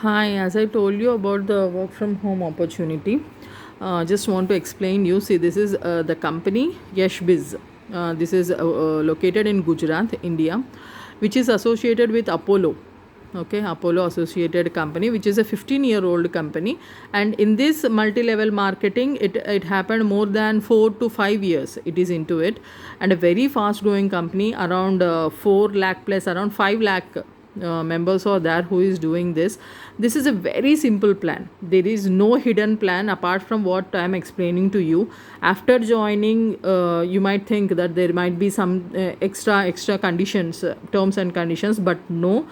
Hi, as I told you about the work from home opportunity, just want to explain you. See, this is the company Yeshbiz. This is located in Gujarat, India, which is associated with Apollo. Okay, Apollo Associated Company, which is a 15-year-old company, and in this multi-level marketing, it happened more than 4 to 5 years. It is into it, and a very fast-growing company. Around 4 lakh plus, around 5 lakh members are there who is doing this is a very simple plan. There is no hidden plan apart from what I am explaining to you. After joining, you might think that there might be some extra conditions, terms and conditions, but no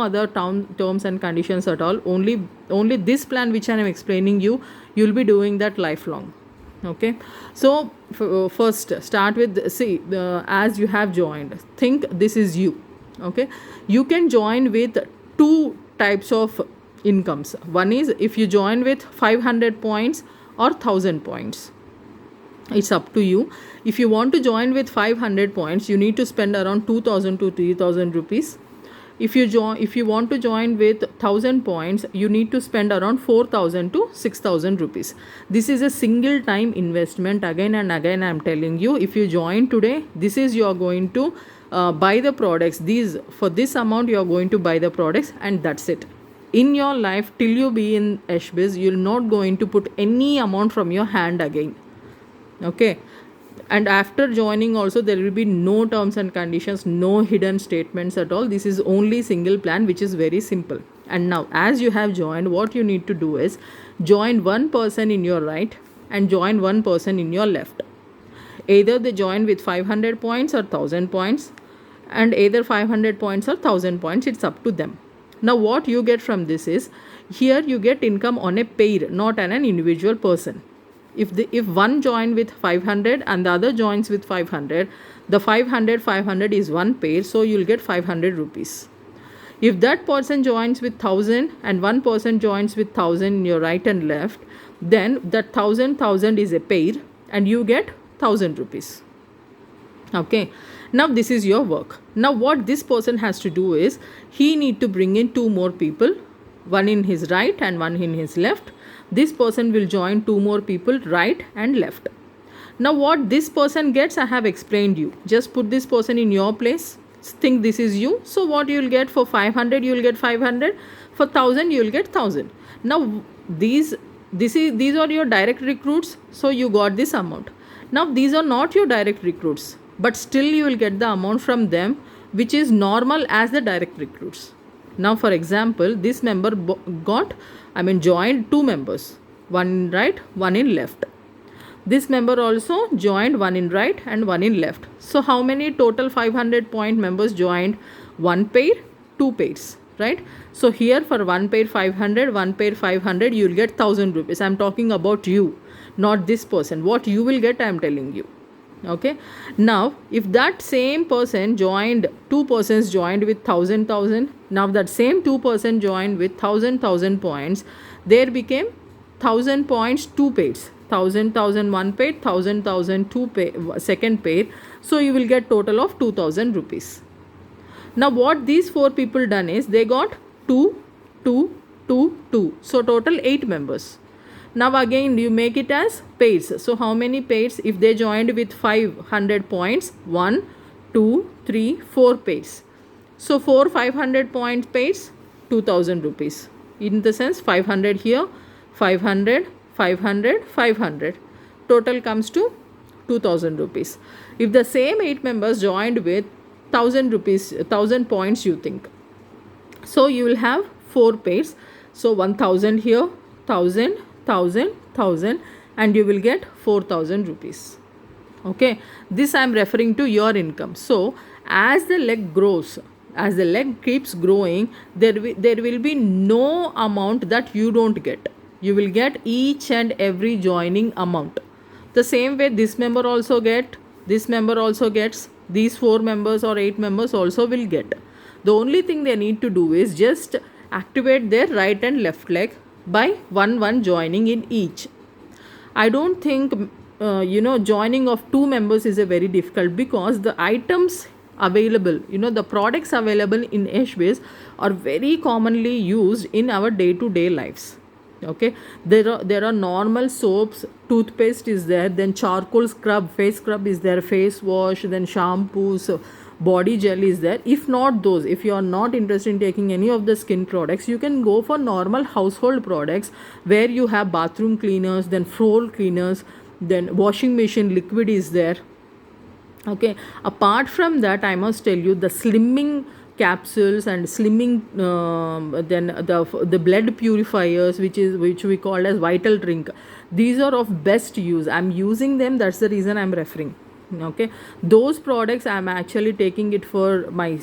other terms and conditions at all. Only this plan which I am explaining you, you'll be doing that lifelong. Okay, so first start with, see, as you have joined, think this is you. Okay, you can join with two types of incomes. One is if you join with 500 points or 1000 points. It's up to you. If you want to join with 500 points, you need to spend around 2000 to 3000 rupees. If you want to join with 1000 points, you need to spend around 4000 to 6000 rupees. This is a single time investment. Again and again I am telling you, if you join today, this is you are going to buy the products. These, for this amount you are going to buy the products, and that's it. In your life, till you be in Yeshbiz, you're not going to put any amount from your hand again. Okay, and after joining also, there will be no terms and conditions, no hidden statements at all. This is only single plan, which is very simple. And now, as you have joined, what you need to do is join one person in your right and join one person in your left. Either they join with 500 points or 1000 points, and either 500 points or 1000 points, it's up to them. Now what you get from this is, here you get income on a pair, not on an individual person. If one join with 500 and the other joins with 500, the 500 is one pair, so you'll get 500 rupees. If that person joins with 1000 and one person joins with 1000 in your right and left, then that 1000 is a pair and you get 1000 rupees. Okay, now this is your work. Now what this person has to do is, he need to bring in two more people, one in his right and one in his left. This person will join two more people, right and left. Now what this person gets, I have explained you. Just put this person in your place, think this is you. So what you will get for 500, you will get 500. For 1000, you will get 1000. Now these are your direct recruits, so you got this amount. Now these are not your direct recruits, but still you will get the amount from them, which is normal as the direct recruits. Now for example, this member joined two members, one in right, one in left. This member also joined one in right and one in left. So how many total 500 point members joined? One pair, two pairs, right? So here for one pair 500, one pair 500, you will get 1000 rupees. I am talking about you, not this person. What you will get, I am telling you. Okay, now if that same person joined, two persons joined with 1000, now that same two person joined with 1000 points, there became 1000 points, two pairs, 1000 one pair, 1000 two pair, second pair. So you will get total of 2000 rupees. Now what these four people done is, they got 2 2 2 2, so total 8 members. Now again you make it as pairs. So how many pairs? If they joined with 500 points, 1 2 3 4 pairs. So 4 500 point pairs, 2000 rupees. In the sense, 500 here, 500 500 500, total comes to 2000 rupees. If the same 8 members joined with 1000 rupees, 1000 points, you think, so you will have 4 pairs. So 1000 here, 1000 1000, and you will get 4000 rupees. Okay, this I am referring to your income. So as the leg grows, as the leg keeps growing, there will be no amount that you don't get. You will get each and every joining amount. The same way this member also get, this member also gets, these 4 members or 8 members also will get. The only thing they need to do is just activate their right and left leg by one joining in each. I don't think joining of two members is a very difficult, because the items available, the products available in Yeshbiz are very commonly used in our day to day lives. Okay, there are normal soaps, toothpaste is there, then charcoal scrub, face scrub is there, face wash, then shampoos, body gel is there. If not those, if you are not interested in taking any of the skin products, you can go for normal household products where you have bathroom cleaners, then floor cleaners, then washing machine liquid is there. Okay, apart from that, I must tell you the slimming capsules and slimming, then the blood purifiers, which we call as Vital Drink. These are of best use. I'm using them, that's the reason I'm referring. Okay, those products I'm actually taking it for my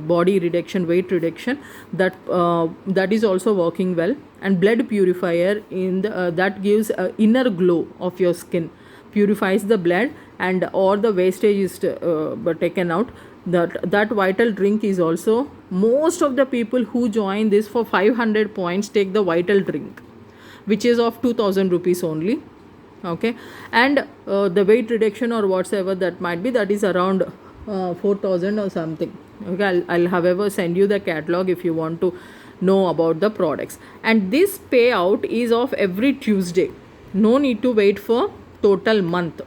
body reduction, weight reduction, that is also working well. And blood purifier in the that gives a inner glow of your skin, purifies the blood, and or the wastage is taken out. That Vital Drink is also, most of the people who join this for 500 points take the Vital Drink, which is of 2000 rupees only. Okay, and the weight reduction or whatsoever that might be, that is around 4000 or something. Okay, I'll however send you the catalog if you want to know about the products. And this payout is of every Tuesday, no need to wait for total month.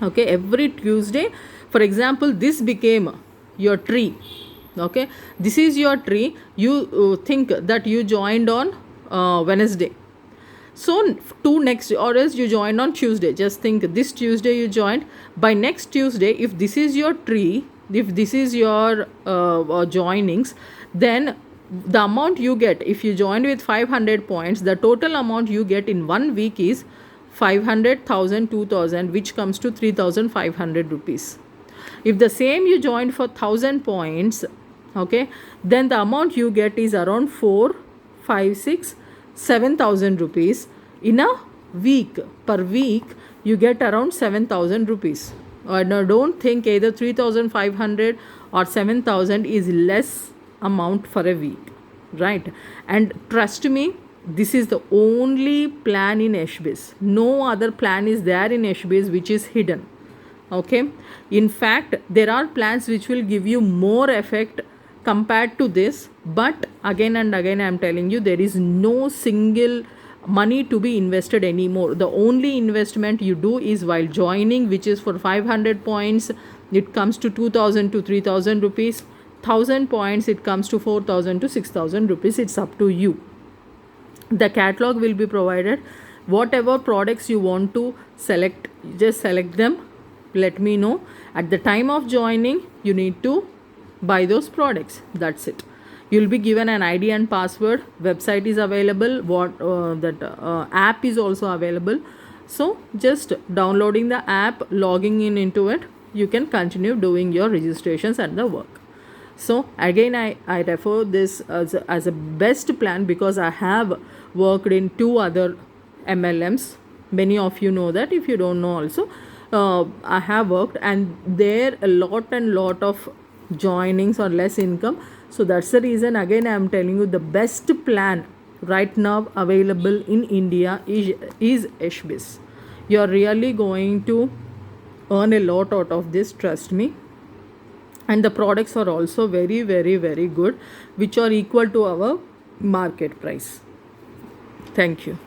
Okay, every Tuesday. For example, this became your tree. Okay, this is your tree. You think that you joined on Wednesday, so to next, or else you joined on Tuesday. Just think, this Tuesday you joined. By next Tuesday, if this is your tree, if this is your joinings, then the amount you get, if you joined with 500 points, the total amount you get in 1 week is 500, 1000, 2000, which comes to 3500 rupees. If the same you joined for 1000 points, okay, then the amount you get is around 4, 5, 6, 7000 rupees in a week. Per week you get around 7000 rupees. Now don't think either 3500 or 7000 is less amount for a week, right? And trust me, this is the only plan in Yeshbiz. No other plan is there in Yeshbiz which is hidden. Okay, in fact there are plans which will give you more effect compared to this, but again and again I am telling you, there is no single money to be invested anymore. The only investment you do is while joining, which is for 500 points it comes to 2000 to 3000 rupees, 1000 points it comes to 4000 to 6000 rupees. It's up to you. The catalog will be provided. Whatever products you want to select, just select them, let me know. At the time of joining, you need to buy those products. That's it. You'll be given an ID and password. Website is available. App is also available. So just downloading the app, logging in into it, you can continue doing your registrations and the work. So again, I refer this as a best plan because I have worked in 2 other MLMs. Many of you know that. If you don't know also, I have worked, and there a lot of joinings or less income. So that's the reason again I am telling you, the best plan right now available in India is Yeshbiz. You are really going to earn a lot out of this, trust me. And the products are also very good, which are equal to our market price. Thank you.